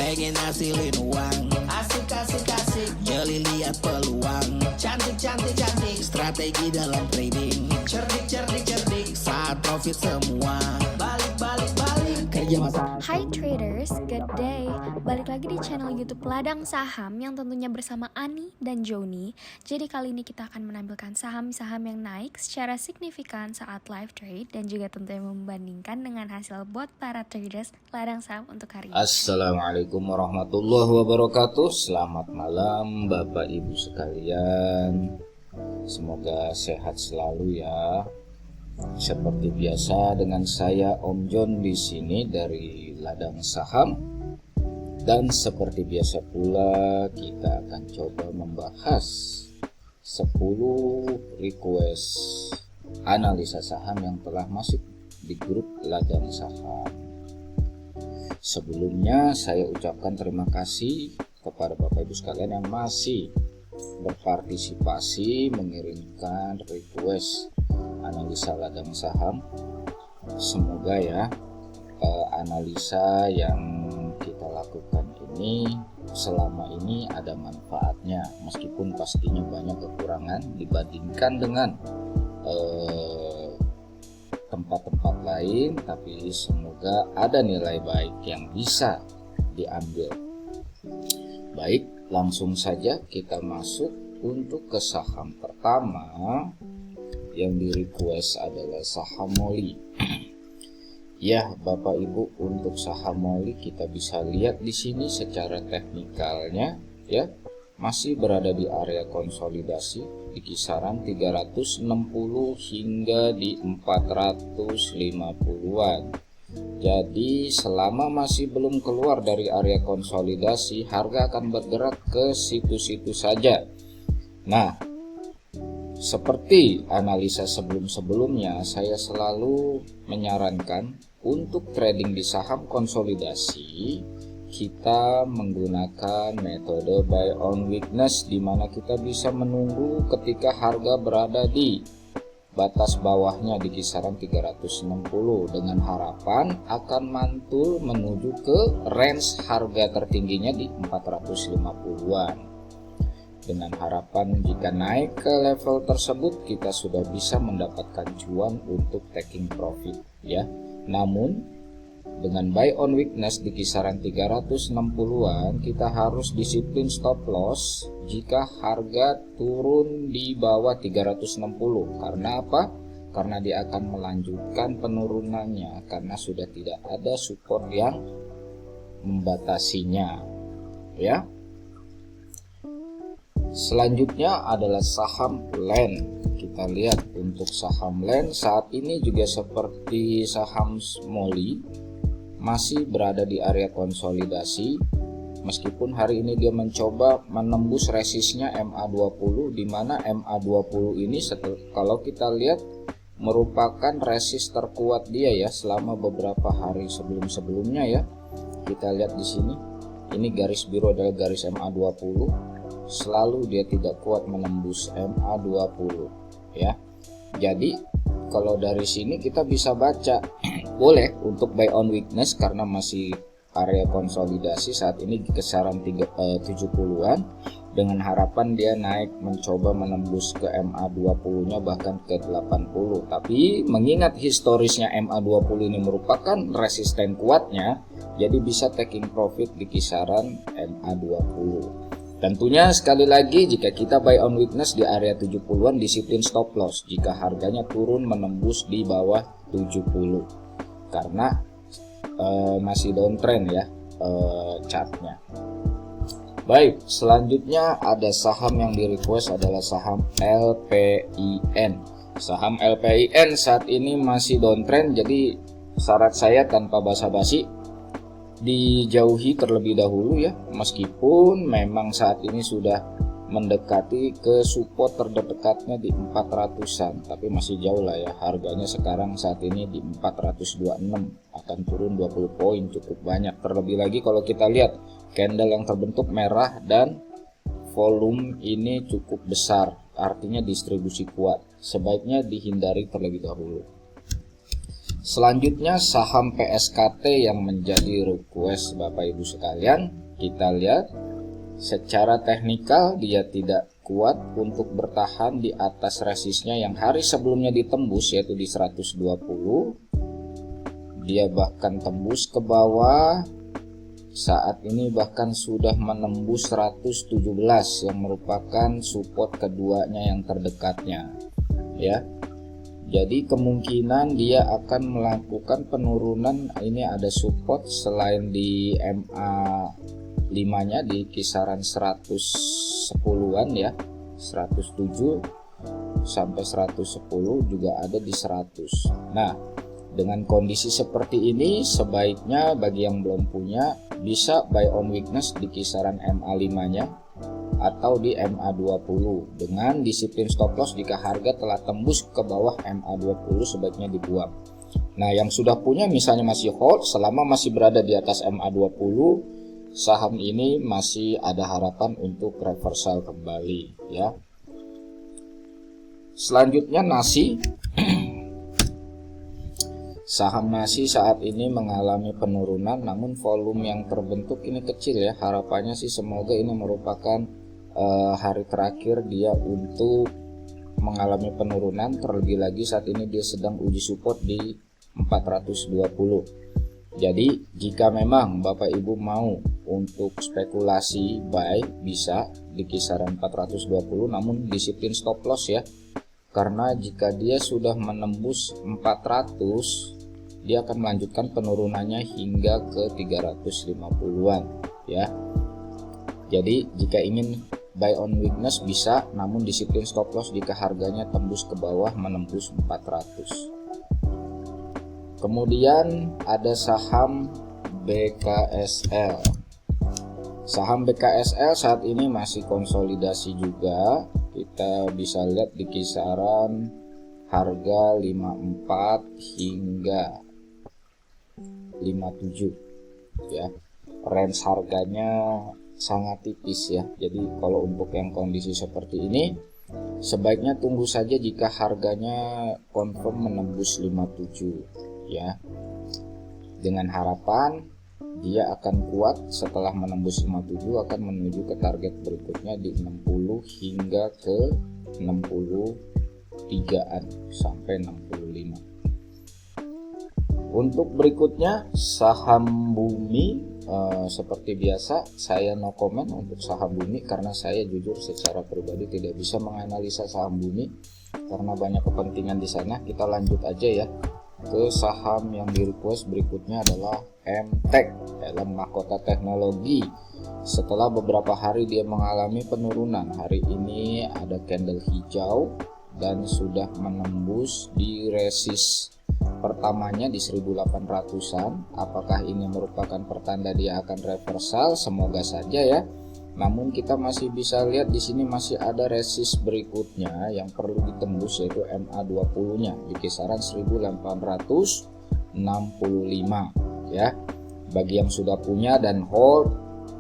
pengen hasilin uang. Asik asik asik, jeli lihat peluang. Cantik cantik cantik, strategi dalam trading. Cerdik cerdik cerdik, saat profit semua. Balik balik balik, kerja masa. Hai traders, good day. Balik lagi di channel YouTube Ladang Saham yang tentunya bersama Ani dan Joni. Jadi kali ini kita akan menampilkan saham-saham yang naik secara signifikan saat live trade dan juga tentunya membandingkan dengan hasil bot para traders ladang saham untuk hari ini. Assalamualaikum warahmatullahi wabarakatuh. Selamat malam Bapak Ibu sekalian. Semoga sehat selalu ya. Seperti biasa dengan saya Om John di sini dari Ladang Saham. Dan seperti biasa pula kita akan coba membahas 10 request analisa saham yang telah masuk di grup Ladang Saham. Sebelumnya saya ucapkan terima kasih kepada Bapak Ibu sekalian yang masih berpartisipasi mengirimkan request analisa ladang saham. Semoga ya analisa yang kita lakukan ini selama ini ada manfaatnya, meskipun pastinya banyak kekurangan dibandingkan dengan tempat-tempat lain, tapi semoga ada nilai baik yang bisa diambil. Baik, langsung saja kita masuk untuk ke saham pertama yang di request adalah saham MOLY. Ya, Bapak Ibu, untuk saham MOLY kita bisa lihat di sini secara teknikalnya ya, masih berada di area konsolidasi di kisaran 360 hingga di 450-an. Jadi selama masih belum keluar dari area konsolidasi, harga akan bergerak ke situ-situ saja. Nah, seperti analisa sebelum-sebelumnya, saya selalu menyarankan untuk trading di saham konsolidasi kita menggunakan metode buy on weakness, di mana kita bisa menunggu ketika harga berada di batas bawahnya di kisaran 360 dengan harapan akan mantul menuju ke range harga tertingginya di 450-an. Dengan harapan jika naik ke level tersebut kita sudah bisa mendapatkan cuan untuk taking profit ya. Namun dengan buy on weakness di kisaran 360-an kita harus disiplin stop loss jika harga turun di bawah 360. Karena apa? Karena dia akan melanjutkan penurunannya karena sudah tidak ada support yang membatasinya ya. Selanjutnya adalah saham LAN. Kita lihat untuk saham LAN saat ini juga seperti saham MOLY masih berada di area konsolidasi, meskipun hari ini dia mencoba menembus resistnya MA20, di mana MA20 ini kalau kita lihat merupakan resist terkuat dia ya selama beberapa hari sebelumnya ya. Kita lihat di sini, ini garis biru adalah garis MA20. Selalu dia tidak kuat menembus MA20 ya. Jadi kalau dari sini kita bisa baca boleh untuk buy on weakness karena masih area konsolidasi saat ini di kisaran 70-an dengan harapan dia naik mencoba menembus ke MA20 nya bahkan ke 80. Tapi mengingat historisnya MA20 ini merupakan resisten kuatnya, jadi bisa taking profit di kisaran MA20. Tentunya sekali lagi jika kita buy on weakness di area 70-an disiplin stop loss jika harganya turun menembus di bawah 70 karena masih downtrend ya chartnya. Baik, selanjutnya ada saham yang di request adalah saham LPIN. Saham LPIN saat ini masih downtrend, jadi syarat saya tanpa basa-basi dijauhi terlebih dahulu ya, meskipun memang saat ini sudah mendekati ke support terdekatnya di 400-an, tapi masih jauh lah ya. Harganya sekarang saat ini di 426, akan turun 20 poin cukup banyak. Terlebih lagi kalau kita lihat candle yang terbentuk merah dan volume ini cukup besar, artinya distribusi kuat, sebaiknya dihindari terlebih dahulu. Selanjutnya saham PSKT yang menjadi request Bapak Ibu sekalian. Kita lihat secara teknikal dia tidak kuat untuk bertahan di atas resistnya yang hari sebelumnya ditembus, yaitu di 120. Dia bahkan tembus ke bawah. Saat ini bahkan sudah menembus 117 yang merupakan support keduanya yang terdekatnya, ya. Jadi kemungkinan dia akan melakukan penurunan. Ini ada support selain di MA 5-nya di kisaran 110-an ya. 107 sampai 110 juga ada di 100. Nah, dengan kondisi seperti ini sebaiknya bagi yang belum punya bisa buy on weakness di kisaran MA 5-nya atau di MA20 dengan disiplin stop loss. Jika harga telah tembus ke bawah MA20 sebaiknya dibuang. Nah, yang sudah punya misalnya masih hold, selama masih berada di atas MA20, saham ini masih ada harapan untuk reversal kembali ya. Selanjutnya nasi. Saham nasi saat ini mengalami penurunan, namun volume yang terbentuk ini kecil ya. Harapannya sih semoga ini merupakan hari terakhir dia untuk mengalami penurunan. Terlebih lagi saat ini dia sedang uji support di 420. Jadi jika memang Bapak Ibu mau untuk spekulasi buy bisa di kisaran 420, namun disiplin stop loss ya. Karena jika dia sudah menembus 400, dia akan melanjutkan penurunannya hingga ke 350-an ya. Jadi jika ingin buy on weakness bisa, namun disiplin stop loss jika harganya tembus ke bawah menembus 400. Kemudian ada saham BKSL. Saham BKSL saat ini masih konsolidasi juga. Kita bisa lihat di kisaran harga 54 hingga 57 ya. Range harganya sangat tipis ya. Jadi kalau untuk yang kondisi seperti ini sebaiknya tunggu saja jika harganya confirm menembus 57 ya. Dengan harapan dia akan kuat setelah menembus 57 akan menuju ke target berikutnya di 60 hingga ke 63-an sampai 65. Untuk berikutnya saham bumi, seperti biasa saya no comment untuk saham bumi karena saya jujur secara pribadi tidak bisa menganalisa saham bumi karena banyak kepentingan di sana. Kita lanjut aja ya ke saham yang di request berikutnya adalah MTEK dalam mahkota teknologi. Setelah beberapa hari dia mengalami penurunan, hari ini ada candle hijau dan sudah menembus di resist pertamanya di 1800-an. Apakah ini merupakan pertanda dia akan reversal? Semoga saja ya. Namun kita masih bisa lihat di sini masih ada resist berikutnya yang perlu ditembus, yaitu MA20-nya di kisaran 1865 ya. Bagi yang sudah punya dan hold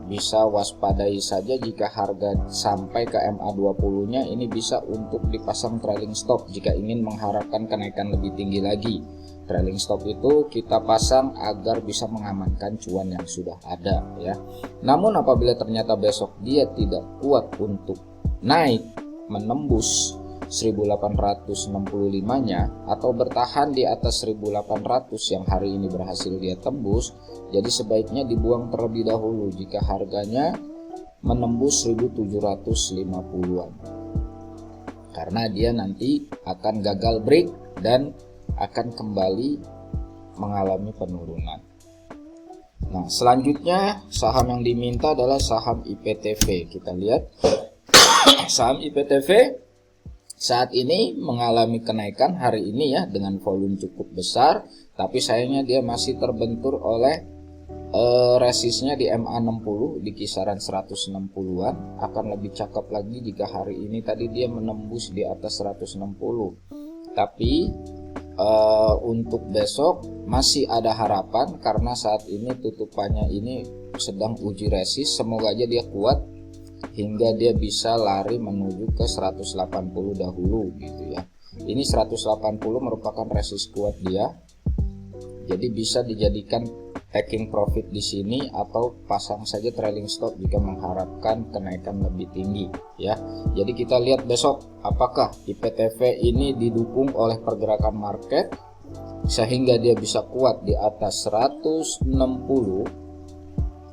bisa waspadai saja jika harga sampai ke MA20-nya ini bisa untuk dipasang trailing stop jika ingin mengharapkan kenaikan lebih tinggi lagi. Trailing stop itu kita pasang agar bisa mengamankan cuan yang sudah ada ya. Namun apabila ternyata besok dia tidak kuat untuk naik menembus 1865-nya atau bertahan di atas 1800 yang hari ini berhasil dia tembus, jadi sebaiknya dibuang terlebih dahulu jika harganya menembus 1750-an. Karena dia nanti akan gagal break dan akan kembali mengalami penurunan. Nah, selanjutnya saham yang diminta adalah saham IPTV. Kita lihat saham IPTV saat ini mengalami kenaikan hari ini ya dengan volume cukup besar, tapi sayangnya dia masih terbentur oleh resistnya di MA60 di kisaran 160-an. Akan lebih cakep lagi jika hari ini tadi dia menembus di atas 160. Tapi untuk besok masih ada harapan karena saat ini tutupannya ini sedang uji resist. Semoga aja dia kuat hingga dia bisa lari menuju ke 180 dahulu gitu ya. Ini 180 merupakan resist kuat dia Jadi bisa dijadikan taking profit di sini atau pasang saja trailing stop jika mengharapkan kenaikan lebih tinggi ya. Jadi kita lihat besok apakah IPTV ini didukung oleh pergerakan market sehingga dia bisa kuat di atas 160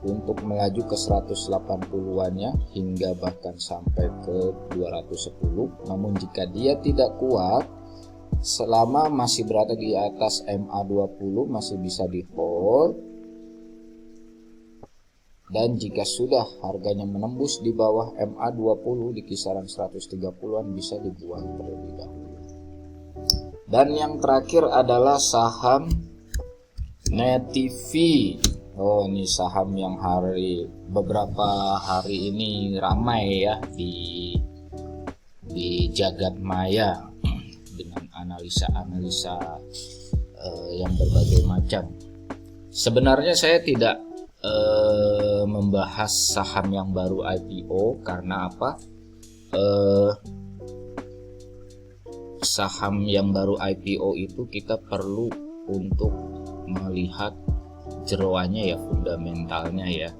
untuk melaju ke 180-annya hingga bahkan sampai ke 210. Namun jika dia tidak kuat, selama masih berada di atas MA20 masih bisa di hold, dan jika sudah harganya menembus di bawah MA20 di kisaran 130-an bisa dibuang terlebih dahulu. Dan yang terakhir adalah saham Net TV. Oh, ini saham yang beberapa hari ini ramai ya di jagat maya dengan analisa yang berbagai macam. Sebenarnya saya tidak membahas saham yang baru IPO karena apa? Saham yang baru IPO itu kita perlu untuk melihat jeroannya ya, fundamentalnya ya.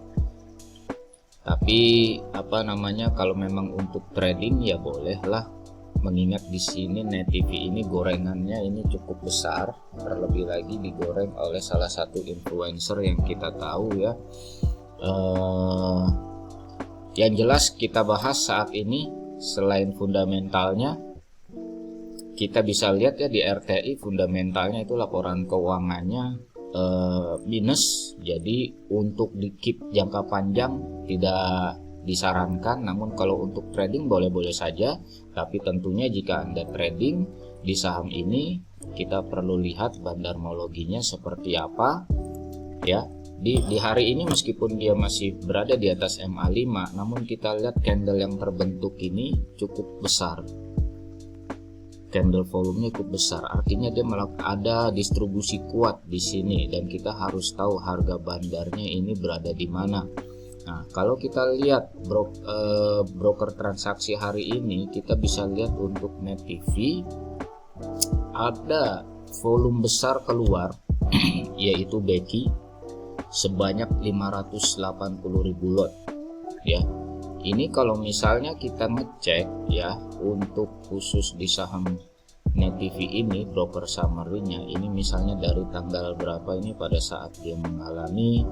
Tapi kalau memang untuk trading ya bolehlah, mengingat di sini Net TV ini gorengannya ini cukup besar, terlebih lagi digoreng oleh salah satu influencer yang kita tahu ya. Yang jelas kita bahas saat ini selain fundamentalnya, kita bisa lihat ya di RTI fundamentalnya itu laporan keuangannya minus. Jadi untuk di keep jangka panjang tidak disarankan, namun kalau untuk trading boleh-boleh saja. Tapi tentunya jika Anda trading di saham ini, kita perlu lihat bandarmologinya seperti apa ya. Di hari ini meskipun dia masih berada di atas MA5, namun kita lihat candle yang terbentuk ini cukup besar, candle volumenya cukup besar, artinya dia ada distribusi kuat di sini, dan kita harus tahu harga bandarnya ini berada di mana. Nah, kalau kita lihat broker transaksi hari ini, kita bisa lihat untuk Net TV ada volume besar keluar yaitu Becky sebanyak 580.000 lot ya. Ini kalau misalnya kita ngecek ya, untuk khusus di saham Net TV ini broker summary-nya ini misalnya dari tanggal berapa ini pada saat dia mengalami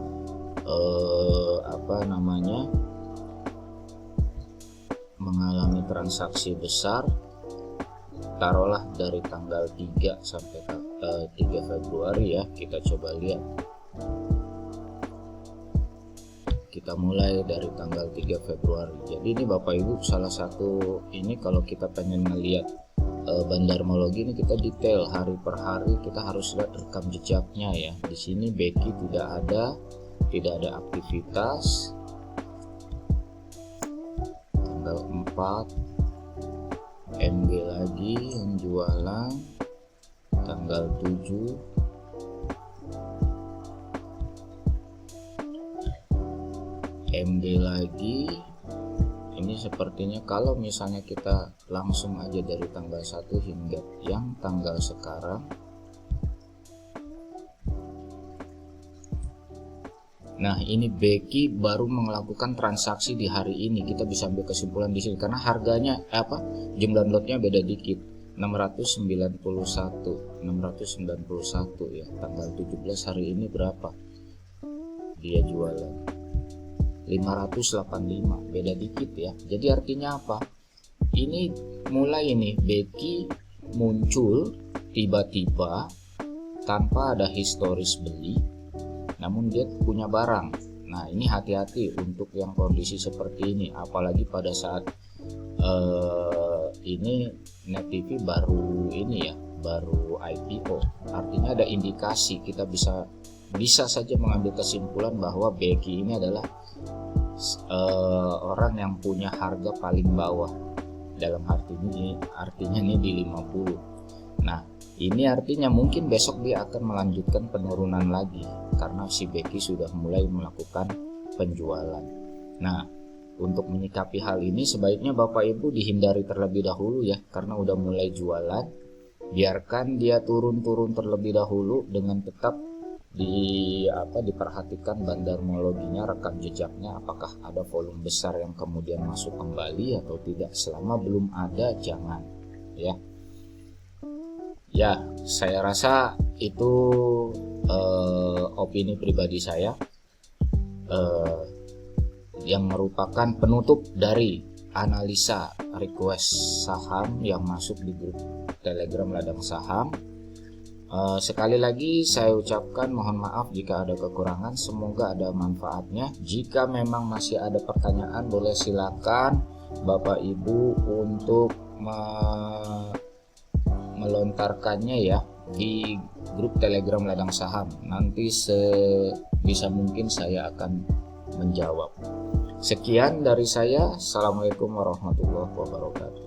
mengalami transaksi besar, taruhlah dari tanggal 3 sampai 3 Februari ya. Kita coba lihat. Kita mulai dari tanggal 3 Februari. Jadi ini Bapak Ibu salah satu ini kalau kita pengen ngelihat bandarmologi ini kita detail hari per hari, kita harus lihat rekam jejaknya ya. Di sini Becky tidak ada aktivitas. Tanggal 4 MG lagi yang jualan. Tanggal 7 MD lagi. Ini sepertinya kalau misalnya kita langsung aja dari tanggal 1 hingga yang tanggal sekarang. Nah, ini Becky baru melakukan transaksi di hari ini. Kita bisa ambil kesimpulan di sini karena harganya jumlah lotnya beda dikit. 691 ya. Tanggal 17 hari ini berapa? Dia jualan 585, beda dikit ya. Jadi artinya apa? Ini mulai ini Becky muncul tiba-tiba tanpa ada historis beli, namun dia punya barang. Nah, ini hati-hati untuk yang kondisi seperti ini, apalagi pada saat ini Net TV baru IPO. Artinya ada indikasi, kita bisa saja mengambil kesimpulan bahwa Becky ini adalah orang yang punya harga paling bawah, dalam artinya ini di 50. Nah, ini artinya mungkin besok dia akan melanjutkan penurunan lagi karena si Becky sudah mulai melakukan penjualan. Nah, untuk menyikapi hal ini sebaiknya Bapak Ibu dihindari terlebih dahulu ya, karena udah mulai jualan. Biarkan dia turun terlebih dahulu dengan tetap diperhatikan bandarmologinya, rekam jejaknya, apakah ada volume besar yang kemudian masuk kembali atau tidak. Selama belum ada, jangan ya. Ya, saya rasa itu opini pribadi saya yang merupakan penutup dari analisa request saham yang masuk di grup Telegram Ladang Saham. Sekali lagi saya ucapkan mohon maaf jika ada kekurangan, semoga ada manfaatnya. Jika memang masih ada pertanyaan, boleh silakan Bapak Ibu untuk melontarkannya ya di grup Telegram Ladang Saham. Nanti sebisa mungkin saya akan menjawab. Sekian dari saya. Assalamualaikum warahmatullahi wabarakatuh.